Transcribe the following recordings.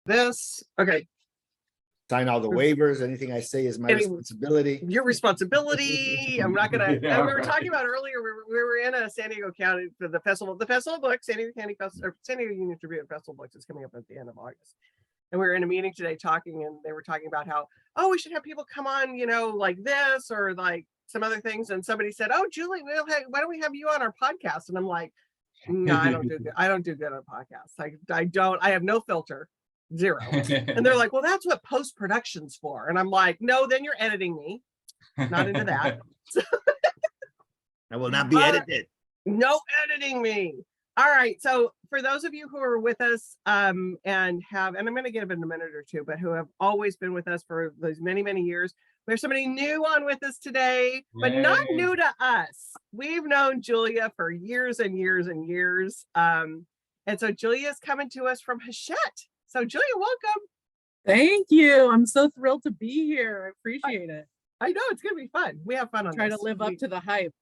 this. Okay. Sign all the waivers. Anything I say is my responsibility. Your responsibility. I'm not gonna. Yeah, and we were right. talking about earlier. We were in a San Diego County for the festival of books. San Diego County Festival, or San Diego Union Tribune Festival of Books is coming up at the end of August. And we were in a meeting today talking, and they were talking about how, oh, we should have people come on, you know, like this or like some other things. And somebody said, oh, Julie, why don't we have you on our podcast? And I'm like, no, I don't do good. I don't do good on podcasts. I have no filter. Zero. And they're like, well, that's what post-production's for. And I'm like, no, then you're editing me. Not into that. I will not be edited. No editing me. All right. So for those of you who are with us and I'm going to give it a minute or two, but who have always been with us for those many, many years, there's somebody new on with us today, but not new to us. We've known Julia for years and years and years. And so Julia's coming to us from Hachette. So Julia, welcome. Thank you. I'm so thrilled to be here. I appreciate it. I know it's gonna be fun. We have fun on Try this. to live up to the hype.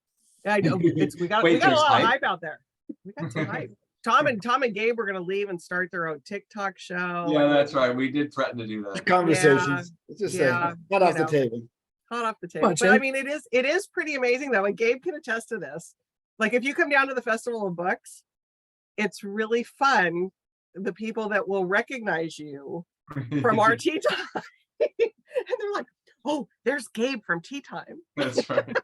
I know we got a lot of hype out there. We got some hype. Tom and Gabe were gonna leave and start their own TikTok show. Yeah, that's right. We did threaten to do that. Conversations. It's just not off the table. Hot off the table. But I mean, it is pretty amazing though, and Gabe can attest to this. Like if you come down to the Festival of Books, it's really fun. The people that will recognize you from our tea time. And they're like, oh, there's Gabe from tea time. That's right.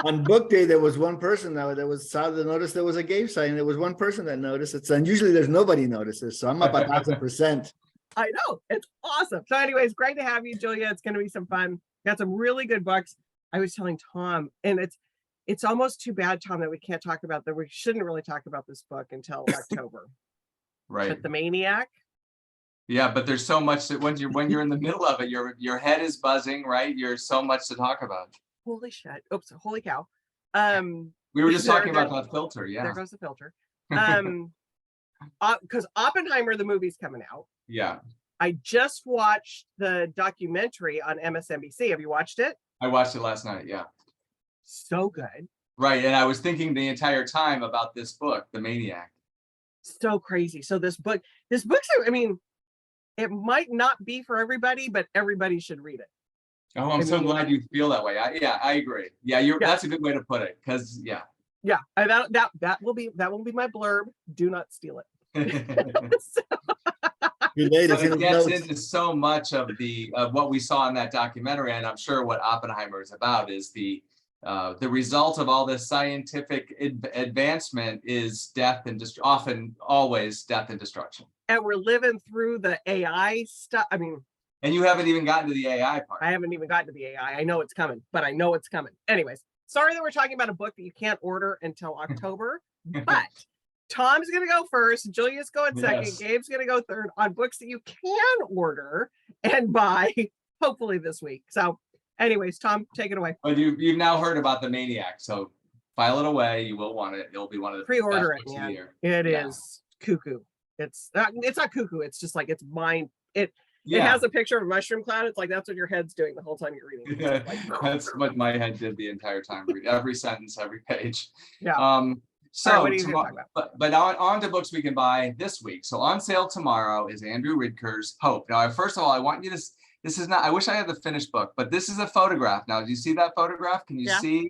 on book day, there was one person that saw the notice there was a Gabe sign. There was one person that noticed it. And usually there's nobody notices. So I'm up 1,000%. I know. It's awesome. So anyways, great to have you, Julia. It's going to be some fun. Got some really good books. I was telling Tom, and it's almost too bad, Tom, that we can't talk about that. We shouldn't really talk about this book until October. Right. But The Maniac. Yeah, but there's so much that when you're in the middle of it, your head is buzzing, right? You're so much to talk about. Holy shit. Oops, holy cow. We were just talking about that filter. Yeah. There goes the filter. Because Oppenheimer, the movie's coming out. Yeah. I just watched the documentary on MSNBC. Have you watched it? I watched it last night. Yeah. So good. Right. And I was thinking the entire time about this book, The Maniac. So crazy. So this book's, I mean, it might not be for everybody, but everybody should read it. Oh, I'm so glad you feel that way. I agree. Yeah, that's a good way to put it. Because yeah, that will be my blurb. Do not steal it. It gets into so much of what we saw in that documentary, and I'm sure what Oppenheimer is about is the result of all this scientific advancement is death and often always death and destruction. And we're living through the AI stuff. I mean, and you haven't even gotten to the AI part. I haven't even gotten to the AI. I know it's coming, but I know it's coming. Anyways, sorry that we're talking about a book that you can't order until October, but Tom's going to go first. Julia's going second. Yes. Gabe's going to go third on books that you can order and buy, hopefully this week. So anyways, Tom, take it away. But you've now heard about The Maniac, so file it away. You will want it. It'll be one of the pre-order it. Yeah, it is cuckoo. It's not cuckoo. It's just like it's mind. It has a picture of a mushroom cloud. It's like that's what your head's doing the whole time you're reading. Yeah, like, that's what my head did the entire time. Every sentence, every page. Yeah. So, but on to books we can buy this week. So on sale tomorrow is Andrew Ridker's Hope. Now, first of all, I want you to. This is not. I wish I had the finished book, but this is a photograph. Now, do you see that photograph? Can you see?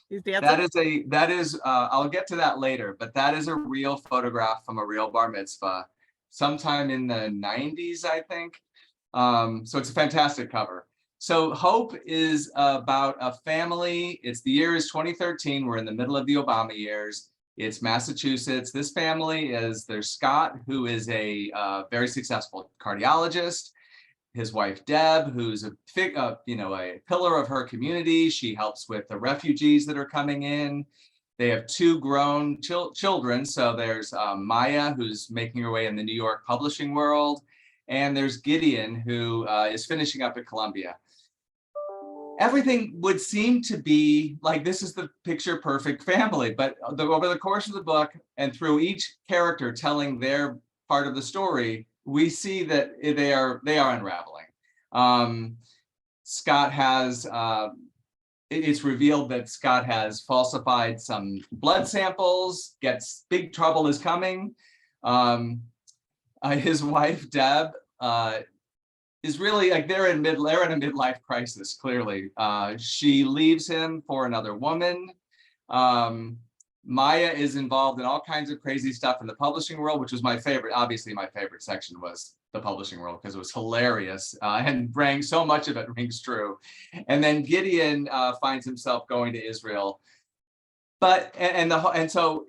He's dancing. That is. I'll get to that later, but that is a real photograph from a real bar mitzvah, sometime in the 90s, I think. So it's a fantastic cover. So Hope is about a family. The year is 2013. We're in the middle of the Obama years. It's Massachusetts. This family there's Scott, who is a very successful cardiologist. His wife Deb, who's a pillar of her community. She helps with the refugees that are coming in. They have two grown children. So there's Maya, who's making her way in the New York publishing world. And there's Gideon, who is finishing up at Columbia. Everything would seem to be like this is the picture perfect family, but over the course of the book and through each character telling their part of the story, we see that they are unraveling. Scott has, it's revealed that Scott has falsified some blood samples, big trouble is coming. His wife Deb is really like they're in a midlife crisis. Clearly, she leaves him for another woman. Maya is involved in all kinds of crazy stuff in the publishing world, which was my favorite. Obviously, my favorite section was the publishing world because it was hilarious and rang so much of it rings true. And then Gideon finds himself going to Israel, but so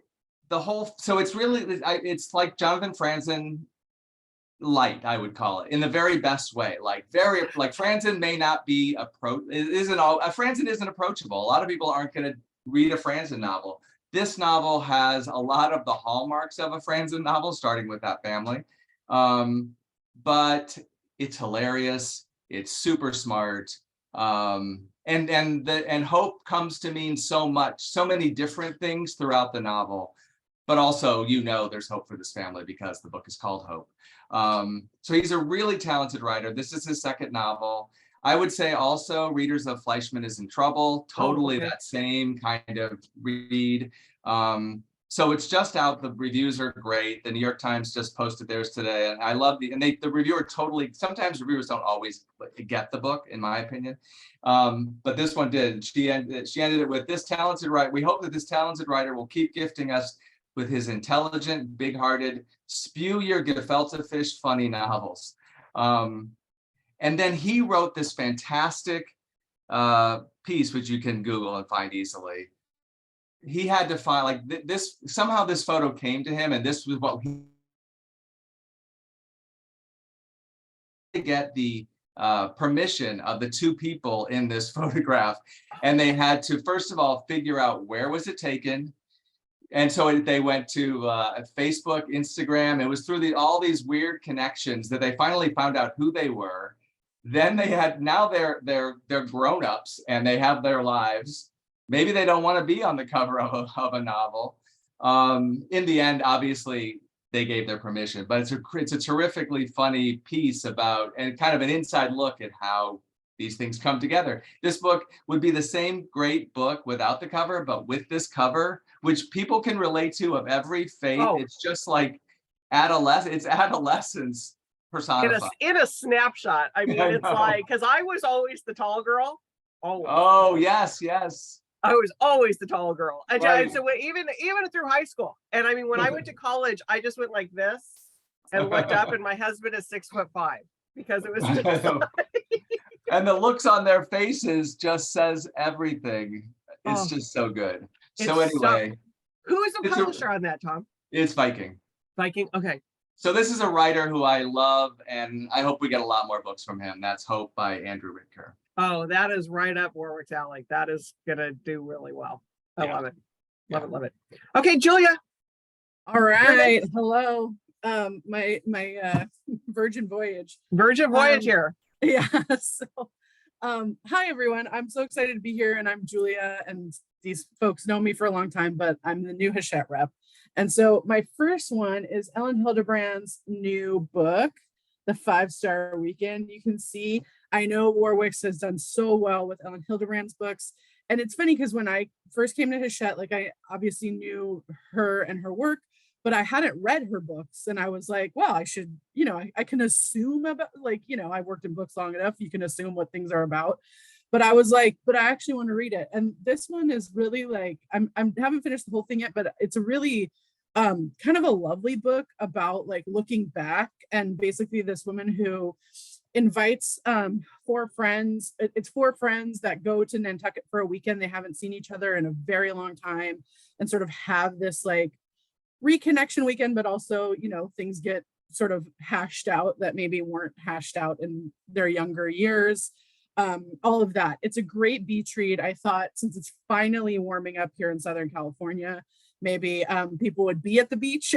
it's really it's like Jonathan Franzen light, I would call it, in the very best way. Like Franzen may not be Franzen isn't approachable. A lot of people aren't going to read a Franzen novel. This novel has a lot of the hallmarks of a Franzen novel, starting with that family. But it's hilarious. It's super smart. And hope comes to mean so much, so many different things throughout the novel. But also, there's hope for this family because the book is called Hope. So he's a really talented writer. This is his second novel. I would say also readers of Fleischman is in Trouble, totally that same kind of read. So it's just out. The reviews are great. The New York Times just posted theirs today. And I love the reviewer sometimes reviewers don't always get the book, in my opinion. But this one did. She ended it with this talented writer. We hope that this talented writer will keep gifting us with his intelligent, big-hearted, spew your gefilte fish funny novels. And then he wrote this fantastic piece, which you can Google and find easily. He had to find this. Somehow this photo came to him, and this was what he get the permission of the two people in this photograph, and they had to first of all figure out where was it taken. And so they went to Facebook, Instagram. It was through all these weird connections that they finally found out who they were. Then they're grown-ups and they have their lives. Maybe they don't want to be on the cover of a novel. In the end, obviously, they gave their permission, but it's a terrifically funny piece about and kind of an inside look at how these things come together. This book would be the same great book without the cover, but with this cover, which people can relate to of every faith. It's just like adolescence personified. In a snapshot. I mean, it's like, because I was always the tall girl. Always. Oh, yes. I was always the tall girl. And Right. so even through high school. And I mean, when I went to college, I just went like this and looked up, and my husband is 6'5" because it was just and the looks on their faces just says everything. It's just so good. So anyway, who is the publisher on that, Tom? It's Viking. Okay. So this is a writer who I love, and I hope we get a lot more books from him. That's Hope by Andrew Ritker. Oh, that is right up Warwick's alley. That is gonna do really well. I love it. Love it. Okay, Julia. All right. Hello. My Virgin Voyage. Virgin Voyage here. Yeah. So hi everyone. I'm so excited to be here, and I'm Julia, and these folks know me for a long time, but I'm the new Hachette rep. And so my first one is Ellen Hildebrand's new book, The 5-Star Weekend. You can see, I know Warwick's has done so well with Ellen Hildebrand's books. And it's funny because when I first came to Hachette, I obviously knew her and her work, but I hadn't read her books. And I was like, well, I should, I can assume about, I worked in books long enough. You can assume what things are about. But I was like, but I actually want to read it. And this one is really I haven't finished the whole thing yet, but it's a really kind of a lovely book about looking back, and basically this woman who invites 4 friends. It's 4 friends that go to Nantucket for a weekend. They haven't seen each other in a very long time, and sort of have this reconnection weekend, but also, things get sort of hashed out that maybe weren't hashed out in their younger years. All of that. It's a great beach read. I thought, since it's finally warming up here in Southern California, maybe people would be at the beach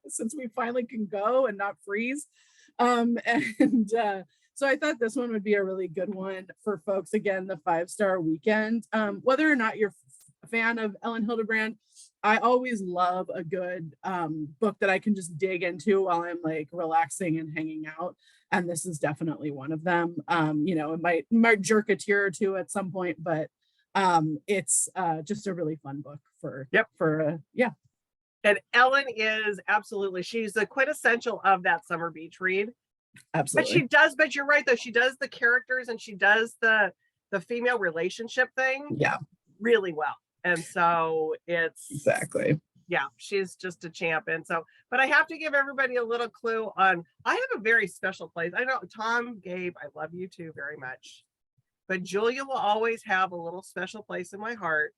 since we finally can go and not freeze. So I thought this one would be a really good one for folks. Again, the 5-Star Weekend. Whether or not you're a fan of Ellen Hildebrand, I always love a good book that I can just dig into while I'm relaxing and hanging out. And this is definitely one of them. It might jerk a tear or two at some point, but it's just a really fun book for. And Ellen is absolutely, she's the quintessential of that summer beach read. But Absolutely. she does, but you're right though, she does the characters and she does the female relationship thing Yeah, really well. And so it's exactly. yeah, she's just a champ. And so, but I have to give everybody a little clue on, I have a very special place. I know Tom, Gabe, I love you too very much. But Julia will always have a little special place in my heart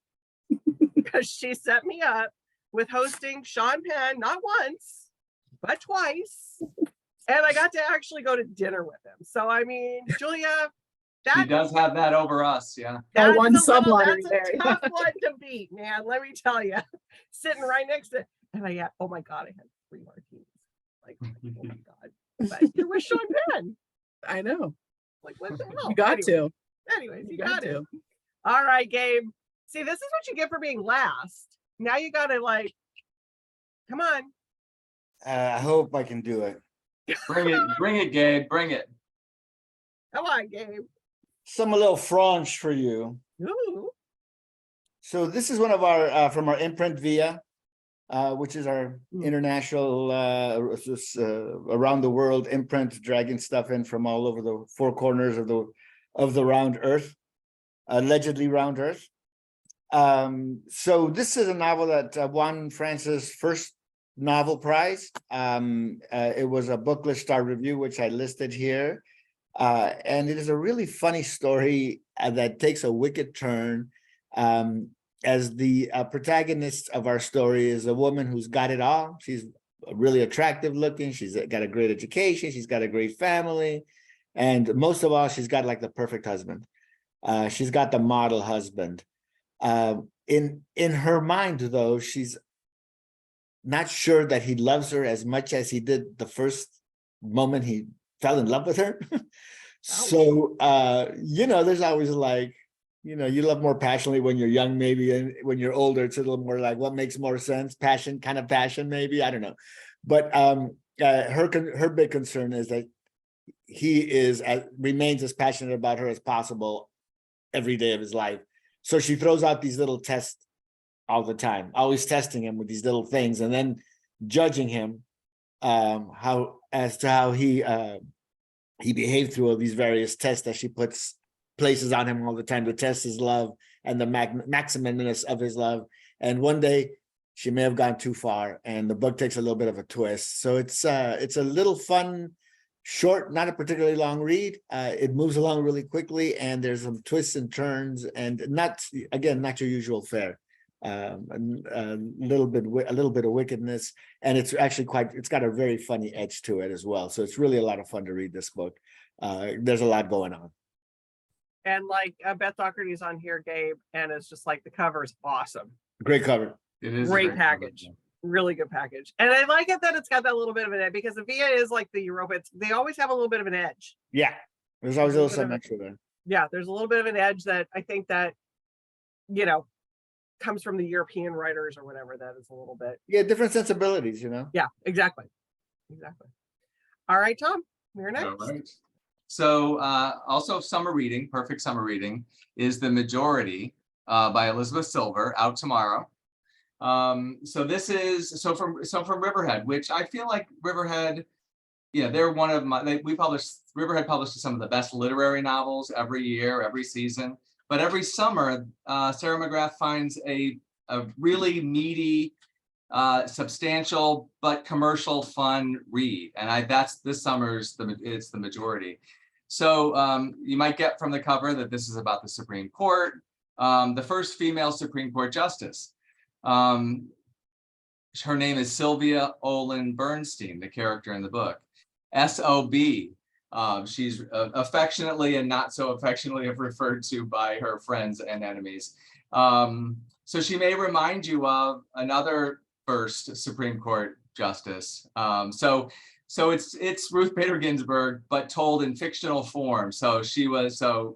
because she set me up with hosting Sean Penn, not once, but twice. And I got to actually go to dinner with him. So, I mean, Julia, She does have that over us, yeah. That one that's a sub little- lottery that's a there. tough one to beat, man. Let me tell you, sitting right next to, and I had, oh my God, I had 3 martinis. Like, oh my God. But you're with Sean Penn. I know. Like, what the hell? You got to. Anyways, you got to. All right, Gabe. See, this is what you get for being last. Now you gotta like, come on. I hope I can do it. Bring it, Gabe, bring it. Come on, Gabe. Some a little French for you. Ooh. So this is one of our from our imprint Via, which is our Mm. international around the world imprint, dragging stuff in from all over the 4 corners of the round earth, allegedly round earth. So this is a novel that won France's first novel prize. It was a Booklist Star Review, which I listed here. And it is a really funny story that takes a wicked turn. As the protagonist of our story is a woman who's got it all. She's really attractive looking. She's got a great education. She's got a great family. And most of all, she's got like the perfect husband. She's got the model husband. In her mind, though, she's not sure that he loves her as much as he did the first moment he fell in love with her. So, there's always like, you love more passionately when you're young, maybe, and when you're older, it's a little more like what makes more sense, passion, maybe, I don't know. But her big concern is that he remains as passionate about her as possible every day of his life. So she throws out these little tests all the time, always testing him with these little things, and then judging him how he behaved through all these various tests that she places on him all the time to test his love and the maximumness of his love. And one day she may have gone too far, and the book takes a little bit of a twist. So it's a little fun, short, not a particularly long read. It moves along really quickly, and there's some twists and turns, and not your usual fare. A little bit of wickedness, and it's actually it's got a very funny edge to it as well. So it's really a lot of fun to read this book. There's a lot going on. And like Beth Doherty is on here, Gabe, and it's just like the cover is awesome. Great cover. It is a Great cover. package. Really good package. And I like it that it's got that little bit of an edge, because the Via is like the Europa. They always have a little bit of an edge. Yeah, there's always a little Bit of something a- extra there. Yeah, there's a little bit of an edge that I think that, comes from the European writers or whatever. That is a little bit. Yeah, different sensibilities, Yeah, exactly. All right, Tom, you're next. All right. So also summer reading, perfect summer reading, is The Majority by Elizabeth Silver, out tomorrow. So this is from Riverhead, which I feel like Riverhead, they're one of Riverhead publishes some of the best literary novels every year, every season. But every summer, Sarah McGrath finds a really meaty, substantial but commercial fun read, and that's this summer's it's The Majority. So you might get from the cover that this is about the Supreme Court, the first female Supreme Court justice. Her name is Sylvia Olin Bernstein, the character in the book. S.O.B. She's affectionately and not so affectionately referred to by her friends and enemies. So she may remind you of another first Supreme Court justice. So it's Ruth Bader Ginsburg, but told in fictional form. So Sylvia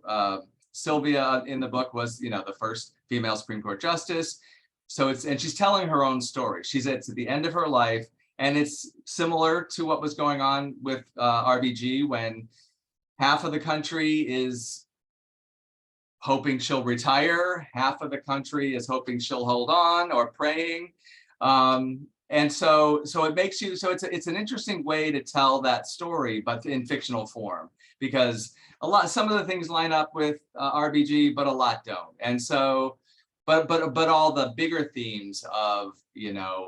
in the book was, the first female Supreme Court justice. And she's telling her own story. It's at the end of her life. And it's similar to what was going on with RBG, when half of the country is hoping she'll retire, half of the country is hoping she'll hold on or praying. And And so it makes you, so it's an interesting way to tell that story, but in fictional form, because some of the things line up with RBG, but a lot don't. And so, but all the bigger themes of,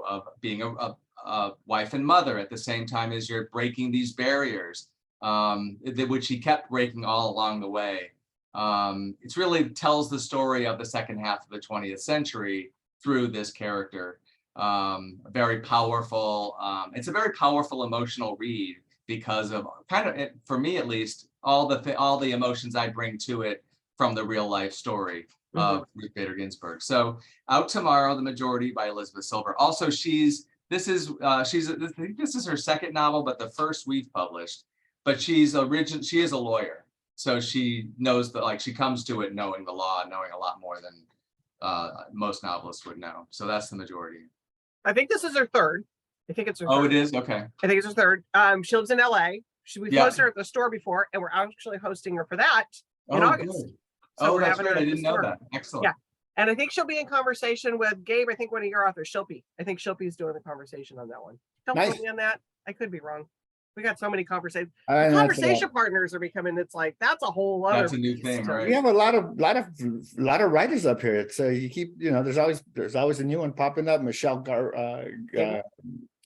of being a wife and mother at the same time as you're breaking these barriers, which he kept breaking all along the way. It really tells the story of the second half of the 20th century through this character. Very powerful. It's a very powerful emotional read because of for me at least, all the emotions I bring to it from the real life story of Ruth Bader Ginsburg. So out tomorrow, The Majority by Elizabeth Silver. Also, this is her second novel, but the first we've published. But she is a lawyer, so she knows that, she comes to it knowing the law, knowing a lot more than most novelists would know. So that's The Majority. I think this is her third. I think it's her Oh, third. it is? Okay. I think it's her third. She lives in LA. We've hosted her at the store before, and we're actually hosting her for that in August. Good. So we're That's having her great. I at the didn't know store. that. Excellent. Yeah. And I think she'll be in conversation with Gabe. I think one of your authors, Shilpi. I think Shilpi's doing the conversation on that one. Don't Nice. quote me on that. I could be wrong. We got so many conversations. I don't know for that. Conversation partners are becoming. It's like that's a whole other. That's a new beast. thing, right? We have a lot of writers up here. So you keep, there's always a new one popping up. Michelle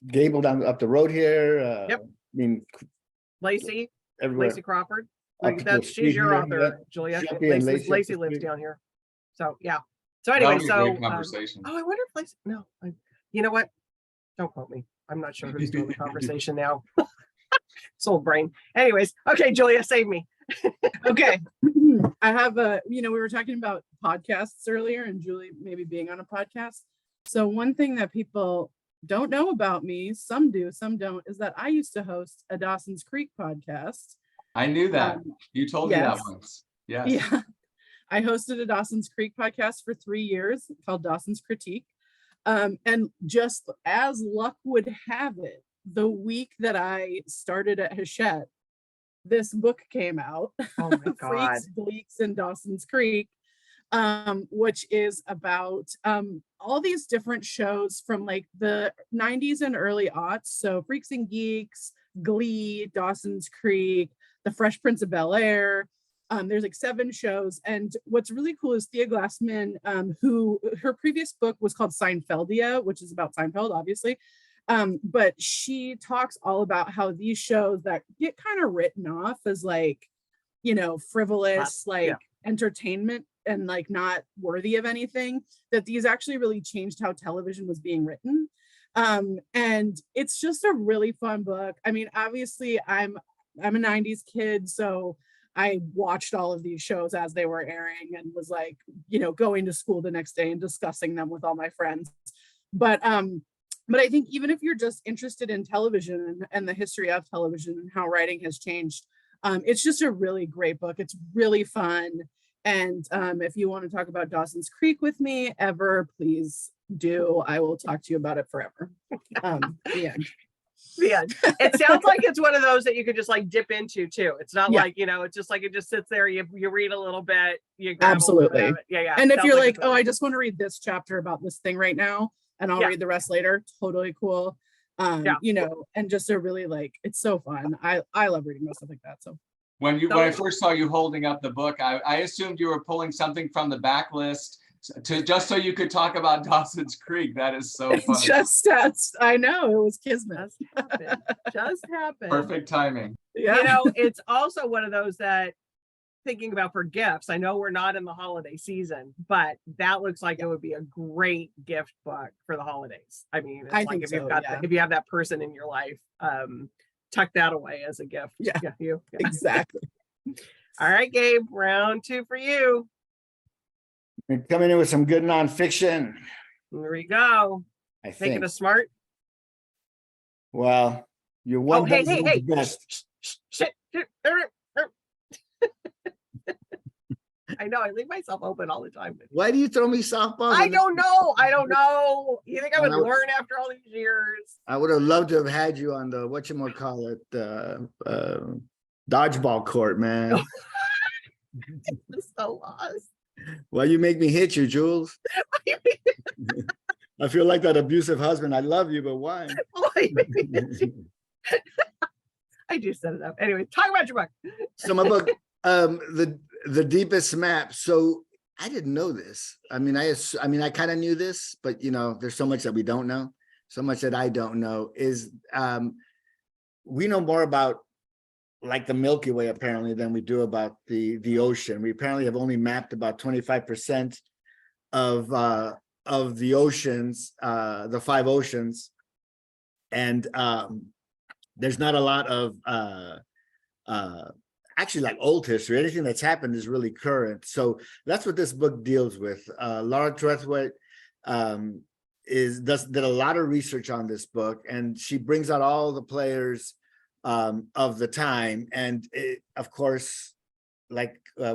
Gable down up the road here. Yep. I mean, Lacey everywhere. Lacey Crawford. Up the That's street she's your here, author, Julia. Shilpi and Lacey up Lacey the lives street. down here. So yeah. So That anyway, would be a so great conversation. I wonder if Lacey. No, you know what? Don't quote me. I'm not sure who's doing the conversation now. Soul brain. Anyways, okay, Julia, save me. Okay. I have we were talking about podcasts earlier and Julie maybe being on a podcast. So one thing that people don't know about me, some do, some don't, is that I used to host a Dawson's Creek podcast. I knew that. You told me that yes. once. Yes. Yeah. I hosted a Dawson's Creek podcast for 3 years called Dawson's Critique. And just as luck would have it, the week that I started at Hachette, this book came out, Oh my God. Freaks, Bleaks, and Dawson's Creek, which is about all these different shows from like the 90s and early aughts. So Freaks and Geeks, Glee, Dawson's Creek, The Fresh Prince of Bel-Air. There's like 7 shows. And what's really cool is Thea Glassman, who her previous book was called Seinfeldia, which is about Seinfeld, obviously. But she talks all about how these shows that get kind of written off as like, frivolous, entertainment and like not worthy of anything, that these actually really changed how television was being written. And it's just a really fun book. I mean, obviously I'm a 90s kid, so I watched all of these shows as they were airing and was like, going to school the next day and discussing them with all my friends. But I think even if you're just interested in television and the history of television and how writing has changed, it's just a really great book. It's really fun. And if you want to talk about Dawson's Creek with me ever, please do. I will talk to you about it forever. Yeah. Yeah. It sounds like it's one of those that you could just like dip into too. It's not Yeah. like, it's just like it just sits there, you read a little bit, you grab Absolutely. a little bit of it. Yeah. And if Sounds you're like, it's oh, I just want to read this chapter about this thing right now, and I'll Yeah. read the rest later, totally cool. Yeah. And just a really it's so fun. I love reading about stuff like that. So When I first saw you holding up the book, I assumed you were pulling something from the backlist just so you could talk about Dawson's Creek. That is so funny. I know, it was kismet. just happened. Perfect timing. Yeah. It's also one of those that thinking about for gifts. I know we're not in the holiday season, but that looks like it would be a great gift book for the holidays. I mean, it's I like think if you've so, got yeah. if you have that person in your life, tuck that away as a gift. Yeah. Yeah. Exactly. All right, Gabe, round 2 for you. We're coming in with some good nonfiction, There we go. I Making think. us smart. Well, you're one hey, dozen hey. of the best. Shit. I know, I leave myself open all the time. Why do you throw me softballs? I don't know. You think I would Well, learn after all these years? I would have loved to have had you on the dodgeball court, man. I'm so lost. Why you make me hit you, Jules? I feel like that abusive husband. I love you, but why? I do set it up. Anyway, talk about your book. So my book, the deepest map. So I didn't know this. I mean, I kind of knew this, but you know, there's so much that we don't know. So much that I don't know is we know more about like the Milky Way apparently than we do about the ocean. We apparently have only mapped about 25% of the oceans, the 5 oceans, and there's not a lot of actually like old history. Anything that's happened is really current. So that's what this book deals with. Laura Trethwaite did a lot of research on this book, and she brings out all the players of the time. And it, of course, like I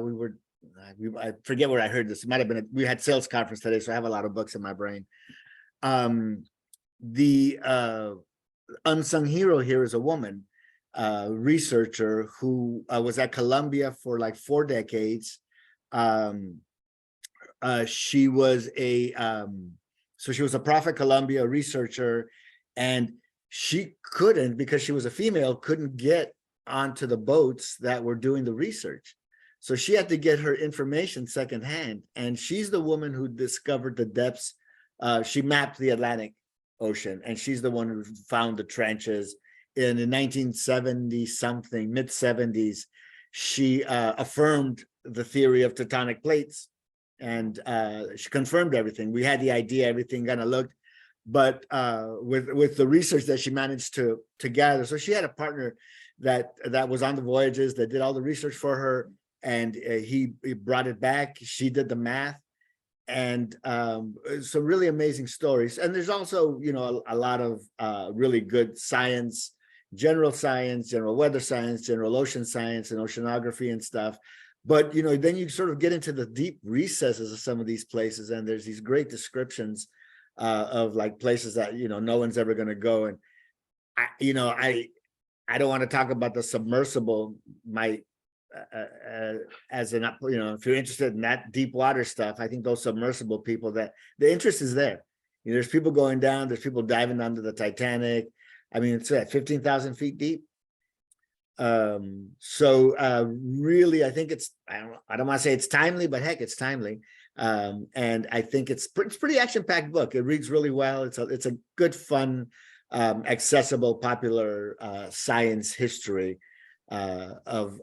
forget where I heard this. It might have been we had sales conference today, so I have a lot of books in my brain. The unsung hero here is a woman researcher who was at Columbia for like 4 decades. She was a prof at Columbia, researcher, and she couldn't, because she was a female, couldn't get onto the boats that were doing the research. So she had to get her information secondhand, and she's the woman who discovered the depths. She mapped the Atlantic Ocean, and she's the one who found the trenches. In the 1970 something, mid 70s, she affirmed the theory of tectonic plates, and she confirmed everything. We had the idea, everything kind of looked, but with the research that she managed to gather. So she had a partner that was on the voyages, that did all the research for her, and he brought it back. She did the math, and some really amazing stories. And there's also, you know, a lot of really good science, general weather science, general ocean science, and oceanography and stuff. But, you know, then you sort of get into the deep recesses of some of these places, and there's these great descriptions of like places that, you know, no one's ever going to go. And I don't want to talk about the submersible. As an, you know, if you're interested in that deep water stuff, I think those submersible people, that the interest is there. You know, there's people going down, there's people diving under the Titanic. I mean, it's at 15,000 feet deep. So really, I think it's, I don't want to say it's timely, but heck, it's timely. And I think it's pretty action-packed book. It reads really well. It's a good, fun, accessible, popular science history of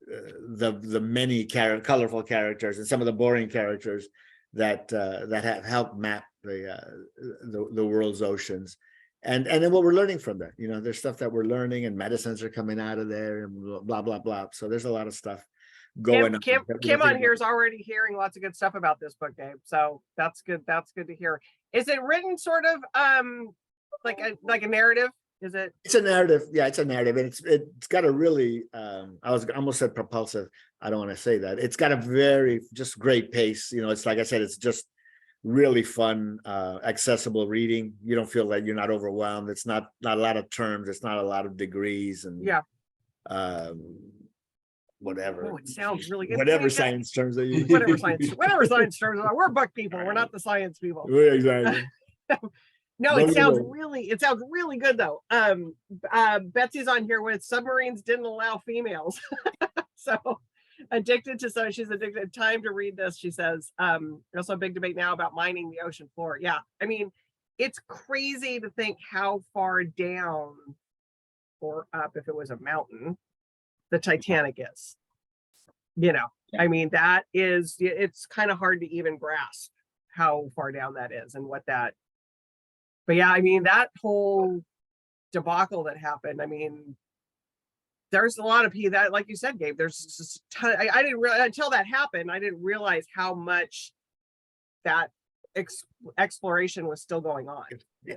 the many colorful characters and some of the boring characters that have helped map the world's oceans. And then what we're learning from that, you know, there's stuff that we're learning, and medicines are coming out of there, and blah blah blah. So there's a lot of stuff going on. Kim on here is already hearing lots of good stuff about this book, Dave. So that's good. That's good to hear. Is it written sort of like a narrative? Is it? It's a narrative. Yeah, it's a narrative, and it's got a really I almost said propulsive. I don't want to say that. It's got a very just great pace. You know, it's like I said, it's just really fun, accessible reading. You don't feel like you're not overwhelmed. It's not a lot of terms. It's not a lot of degrees and whatever. Oh, it sounds really good. Whatever science terms they use. Whatever science terms. We're book people. We're not the science people. Exactly. No, it sounds really good though. Betsy's on here with submarines didn't allow females. So she's addicted. Time to read this, she says. Also a big debate now about mining the ocean floor. Yeah, I mean, it's crazy to think how far down or up, if it was a mountain, the Titanic is. You know, I mean, it's kind of hard to even grasp how far down that is and what that. But yeah, I mean, that whole debacle that happened, I mean, there's a lot of people that, like you said, Gabe, there's just a ton. I didn't really, until that happened, I didn't realize how much that exploration was still going on.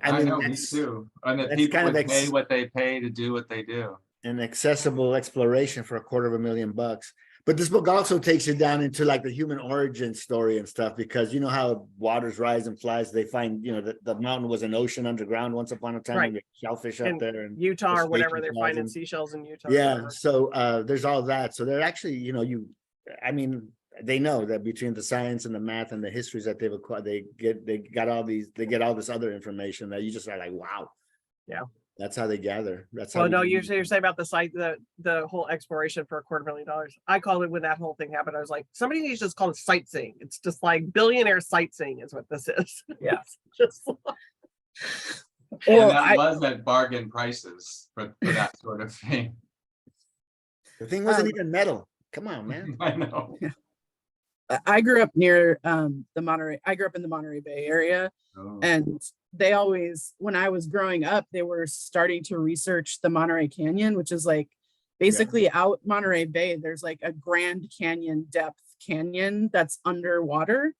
I know, me too. And that people would pay what they pay to do what they do. An accessible exploration for $250,000. But this book also takes you down into like the human origin story and stuff, because you know how waters rise and flies. They find, you know, that the mountain was an ocean underground once upon a time. Right. Shellfish up there in Utah or whatever, they're finding seashhells in Utah. Yeah. So there's all that. So they're actually, you know, I mean, they know that between the science and the math and the histories that they've acquired, they get all this other information that you just are like, wow. Yeah. That's how they gather. That's how Well, we no, do you're it. saying about the site, the whole exploration for $250,000. I called it when that whole thing happened. I was like, somebody needs to just call it sightseeing. It's just like billionaire sightseeing is what this is. Yeah. It's just And Well, that was at bargain prices for that sort of thing. The thing wasn't Um, even metal. Come on, man. I know. I grew up near the Monterey. I grew up in the Monterey Bay area, Oh. and they always, when I was growing up, they were starting to research the Monterey Canyon, which is like basically out Monterey Bay. There's like a Grand Canyon depth canyon that's underwater,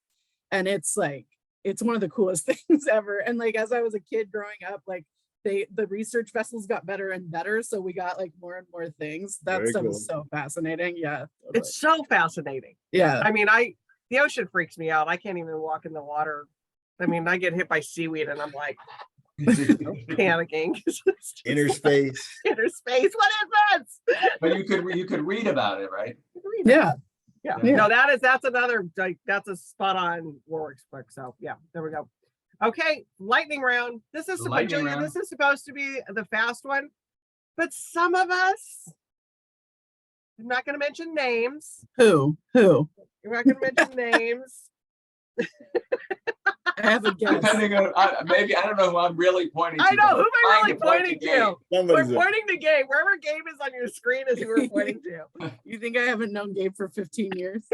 and it's like it's one of the coolest things ever. And like as I was a kid growing up, like the research vessels got better and better, so we got like more and more things. That Very stuff cool. is so fascinating. Yeah, totally. it's so fascinating. Yeah. I mean, the ocean freaks me out. I can't even walk in the water. I mean, I get hit by seaweed and I'm like panicking. It's just Inner space. inner space. What is this? But you could read about it, right? Yeah. Yeah. Yeah. No, that's another, like, that's a spot on Warwick's book. So yeah, there we go. Okay, lightning round. This is Lightning Julia, round. this is supposed to be the fast one, but some of us, I'm not going to mention names. Who? We're not going to mention names. I have a guess. Depending on maybe I don't know who I'm really pointing to. I know, but who am I trying really to point pointing to Gabe. to? We're Somebody's pointing to Gabe. Wherever Gabe is on your screen is who we're pointing to. You think I haven't known Gabe for 15 years?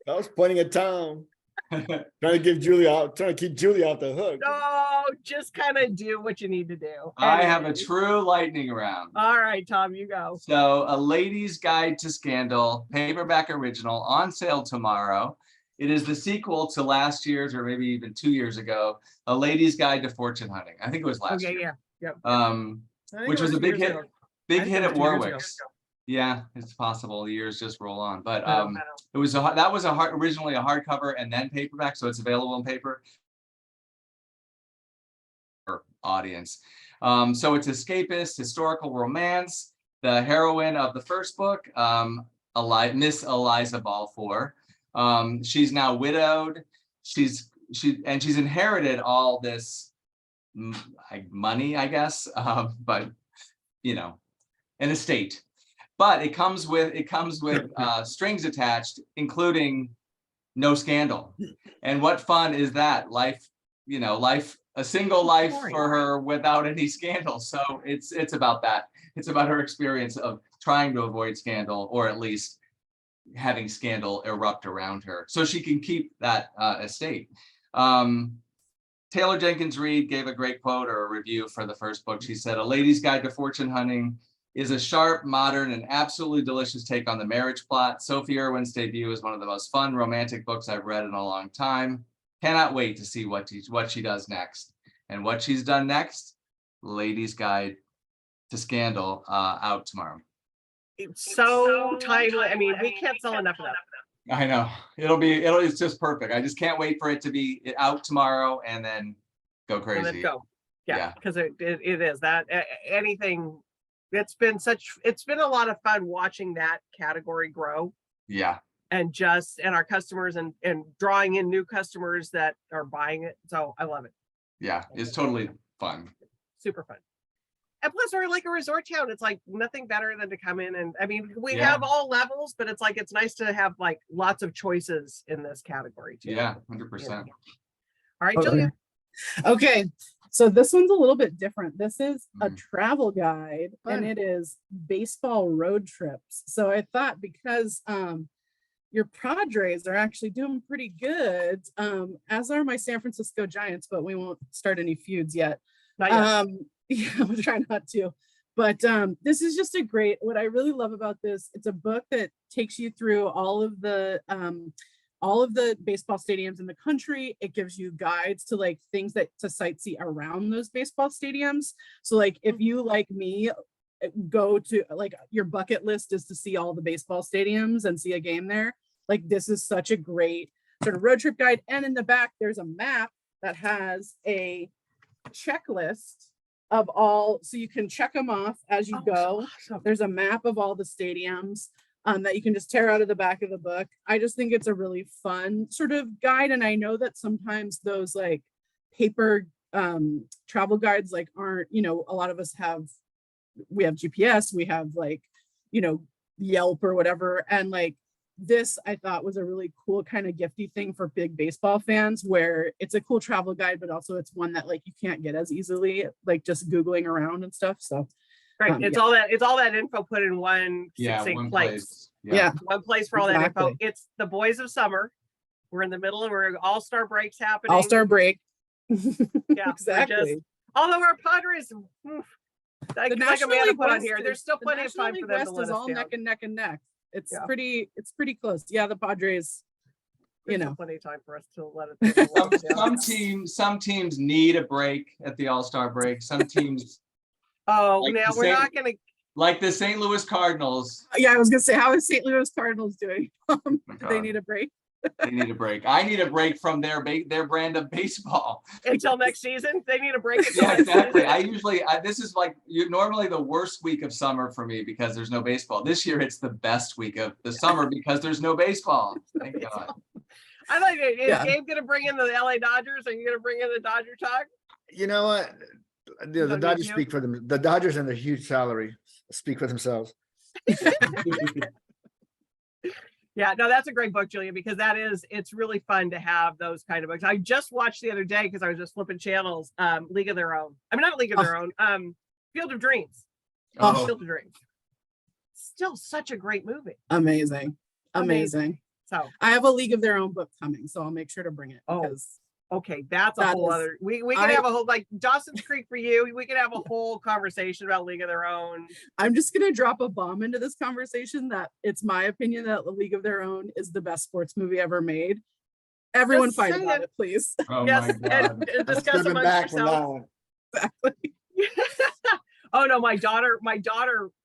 I was pointing at Tom, trying to keep Julia off the hook. No, just kind of do what you need to do. I have a Anyways. true lightning round. All right, Tom, you go. So, A Lady's Guide to Scandal, paperback original, on sale tomorrow. It is the sequel to last year's, or maybe even 2 years ago, A Lady's Guide to Fortune Hunting. I think it was last Okay, year. yeah. I think Which it was a 2 big years hit. ago. Big I think hit it at was 2 years ago. Warwick's. Yeah, it's possible. The years just roll on. But I don't know. it was that was originally a hardcover and then paperback, so it's available in paper. Audience. So it's escapist historical romance. The heroine of the first book, Miss Eliza Balfour. She's now widowed. She's inherited all this money, I guess, but you know, an estate. But it comes with strings attached, including no scandal. And what fun is that? Life, a single life for her without any scandal. So it's about that. It's about her experience of trying to avoid scandal, or at least having scandal erupt around her, so she can keep that estate. Taylor Jenkins Reid gave a great quote or a review for the first book. She said, "A Lady's Guide to Fortune Hunting is a sharp, modern, and absolutely delicious take on the marriage plot. Sophie Irwin's debut is one of the most fun romantic books I've read in a long time. Cannot wait to see what she does next." And what she's done next, Lady's Guide to Scandal, out tomorrow. It's so timely. I mean, we can't sell enough of that. I know. It's just perfect. I just can't wait for it to be out tomorrow and then go crazy. And then go. Yeah, Yeah. because it is that anything. It's been a lot of fun watching that category grow. Yeah. And our customers and drawing in new customers that are buying it. So I love it. Yeah. It's totally fun. Super fun. And plus we're like a resort town. It's like nothing better than to come in and, I mean, we Yeah. have all levels, but it's like, it's nice to have like lots of choices in this category too. Yeah. 100%. All right, Julia. Okay, so this one's a little bit different. This is a Mhm. travel guide, Fun. and it is baseball road trips. So I thought, because your Padres are actually doing pretty good, as are my San Francisco Giants, but we won't start any feuds yet. Not yet. Yeah, we'll try not to. But this is just what I really love about this, it's a book that takes you through all of the baseball stadiums in the country. It gives you guides to like things to sightsee around those baseball stadiums. So like if you, like me, go to, like, your bucket list is to see all the baseball stadiums and see a game there, like this is such a great sort of road trip guide. And in the back there's a map that has a checklist of all, so you can check them off as you Oh, go. awesome. There's a map of all the stadiums. that you can just tear out of the back of the book. I just think it's a really fun sort of guide. And I know that sometimes those like paper travel guides like aren't, you know, a lot of us we have GPS, we have like, you know, Yelp or whatever. And like this, I thought was a really cool kind of gifty thing for big baseball fans, where it's a cool travel guide, but also it's one that like you can't get as easily, like just Googling around and stuff. So Right. It's yeah. all that info put in one Yeah, succinct one place. place. Yeah. One place for all that info. Exactly. It's the boys of summer. We're in the middle of we're all-star breaks happening. All-star break. Yeah, Exactly. Although our Padres, like The National Amanda League put on West here, there's is- still the plenty of National time League for them West to let is us all down. neck and neck and neck. It's Yeah. pretty close. Yeah, the Padres, you There's still know. plenty of time for us to let it. Some teams need a break at the All-Star break. Some teams, Oh, Like now the we're same- not gonna. like the St. Louis Cardinals, Yeah, I was gonna say, how is St. Louis Cardinals doing? my Do they God, need a break? they need a break. I need a break from their brand of baseball. Until next season, they need a break. until Yeah, next exactly. season. This is like normally the worst week of summer for me because there's no baseball. This year it's the best week of the summer because there's no baseball. Thank God. I like it. Is Yeah. Gabe gonna bring in the LA Dodgers? Are you gonna bring in the Dodger talk? You know what? The Don't Dodgers need you? speak for them. The Dodgers and their huge salary speak for themselves. Yeah, no, that's a great book, Julia, because it's really fun to have those kind of books. I just watched the other day because I was just flipping channels, League of Their Own. I mean, not League of Their Own, Field of Dreams. Oh, Field of Dreams. Still such a great movie. Amazing. Amazing. So, I have a League of Their Own book coming, so I'll make sure to bring it Oh. because okay, that's a That whole is- other, we can have a whole, like Dawson's Creek for you. We could have a whole conversation about League of Their Own. I'm just gonna drop a bomb into this conversation that it's my opinion that The League of Their Own is the best sports movie ever made. Everyone Just fight saying. about it, please. oh Yes, my God. and I'm discuss stepping amongst back from yourselves. that one. Exactly. Oh no, my daughter,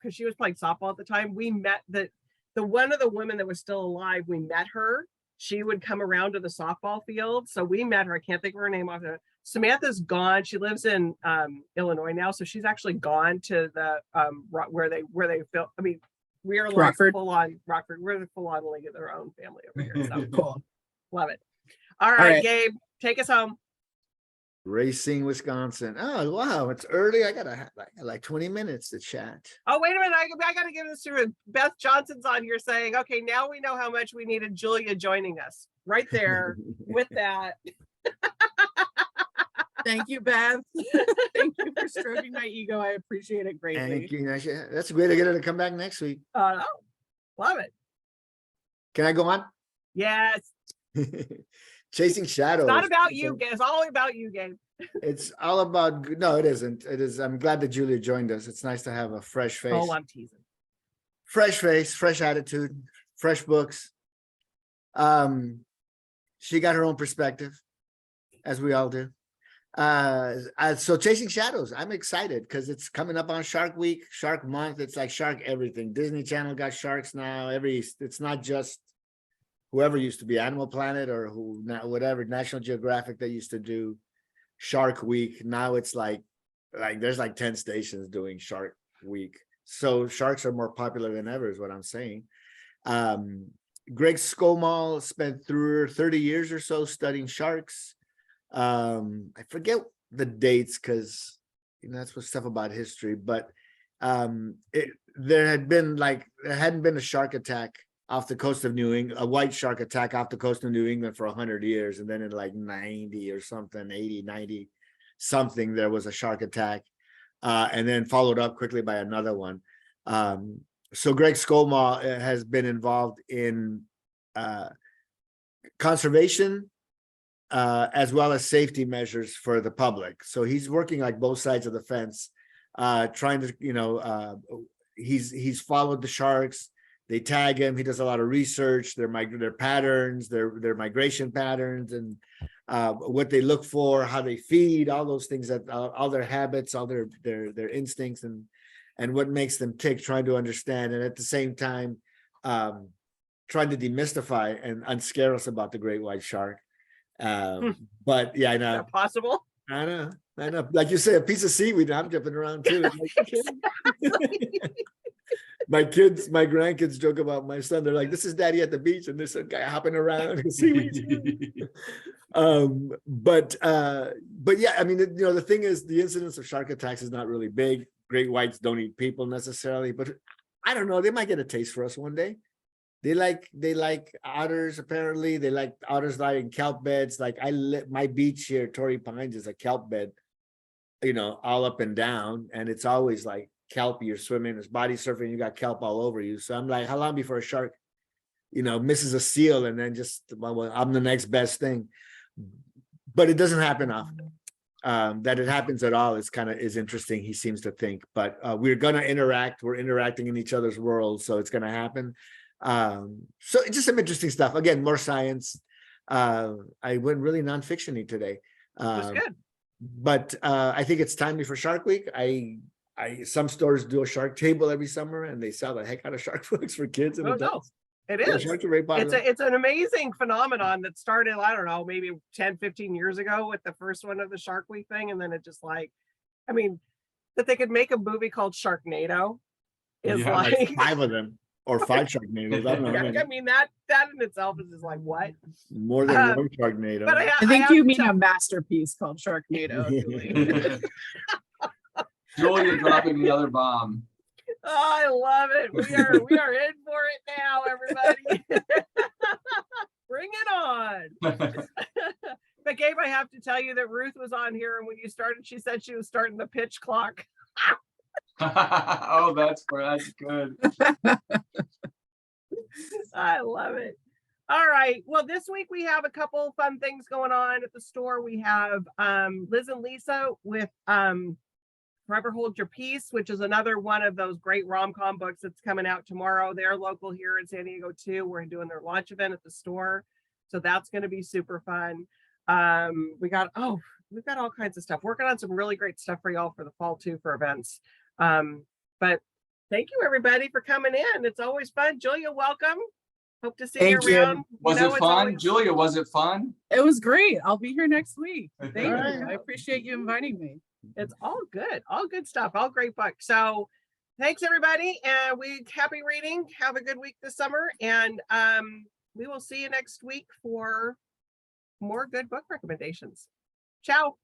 because she was playing softball at the time, we met the one of the women that was still alive. We met her. She would come around to the softball field, so we met her. I can't think of her name off the. Samantha's gone. She lives in Illinois now, so she's actually gone to the where they film. I mean, we are like Rockford. full on Rockford. We're the full on League of Their Own family over here. So Cool. love it. All right, right. Gabe, take us home. Racing Wisconsin. Oh wow, it's early. I got like 20 minutes to chat. Oh, wait a minute. I got to give this to Beth Johnson's on here saying, okay, now we know how much we needed Julia joining us right there with that. Thank you, Beth. Thank you for stroking my ego. I appreciate it greatly. Thank you. That's a way to get her to come back next week. Oh, love it. Can I go on? Yes. Chasing Shadows. It's not about you, Gabe. It's all about you, Gabe. It's all about, no, it isn't. It is. I'm glad that Julia joined us. It's nice to have a fresh face. Oh, I'm teasing. Fresh face, fresh attitude, fresh books. She got her own perspective, as we all do. So Chasing Shadows, I'm excited because it's coming up on Shark Week, Shark Month. It's like Shark everything. Disney Channel got sharks now. It's not just whoever used to be Animal Planet or whatever National Geographic that used to do Shark Week. Now it's like there's like 10 stations doing Shark Week. So sharks are more popular than ever is what I'm saying. Greg Skomal spent through 30 years or so studying sharks. I forget the dates because that's what stuff about history, but there hadn't been a shark attack off the coast of New England, a white shark attack off the coast of New England for 100 years. And then in like 90 or something, 80, 90 something, there was a shark attack. And then followed up quickly by another one. So Greg Skomal has been involved in conservation as well as safety measures for the public. So he's working like both sides of the fence, trying to, he's followed the sharks. They tag him. He does a lot of research, their patterns, their migration patterns, and what they look for, how they feed, all those things, that all their habits, all their instincts, and what makes them tick, trying to understand, and at the same time trying to demystify and unscare us about the great white shark. But yeah, I Is know. that possible? I know. Like you say, a piece of seaweed, I'm jumping around too. my grandkids joke about my son. They're like, "This is daddy at the beach," and there's a guy hopping around. Seaweed. But yeah, I mean, the thing is, the incidence of shark attacks is not really big. Great whites don't eat people necessarily, but I don't know. They might get a taste for us one day. They like otters. Apparently, they like otters lie in kelp beds. Like my beach here, Torrey Pines, is a kelp bed. All up and down, and it's always like kelp. You're swimming, it's body surfing. You got kelp all over you. So I'm like, how long before a shark, misses a seal, and then just well, I'm the next best thing. But it doesn't happen often. That it happens at all is interesting, he seems to think. But we're gonna interact. We're interacting in each other's worlds, so it's gonna happen. So it's just some interesting stuff. Again, more science. I went really nonfiction-y today. It was good. But I think it's timely for Shark Week. Some stores do a shark table every summer, and they sell the heck out of shark books for kids and Oh, no. adults. It Yeah, is. sharks are very popular. It's an amazing phenomenon that started, I don't know, maybe 10, 15 years ago with the first one of the Shark Week thing. And then it just that they could make a movie called Sharknado is Yeah, like 5 of them, or 5 Sharknadoes. I don't know. yeah, I mean, that in itself is just like, what? More than one Sharknado. But I I think have you to mean tell- a masterpiece called Sharknado. Julie. Julia dropping the other bomb. Oh, I love it. We are in for it now, everybody. Bring it on. But Gabe, I have to tell you that Ruth was on here, and when you started, she said she was starting the pitch clock. Oh, that's good. I love it. All right. Well, this week we have a couple fun things going on at the store. We have Liz and Lisa with Forever Hold Your Peace, which is another one of those great rom-com books that's coming out tomorrow. They're local here in San Diego too. We're doing their launch event at the store, so that's going to be super fun. We've got all kinds of stuff, working on some really great stuff for y'all for the fall too, for events. But thank you everybody for coming in. It's always fun. Julia, welcome. Hope to see Thank you you. around. Was You it know, it's fun? always- Julia, was it fun? It was great. I'll be here next week. Thank you. Alright. I appreciate you inviting me. It's all good stuff, all great books. So thanks everybody, and happy reading. Have a good week this summer, and we will see you next week for more good book recommendations. Ciao.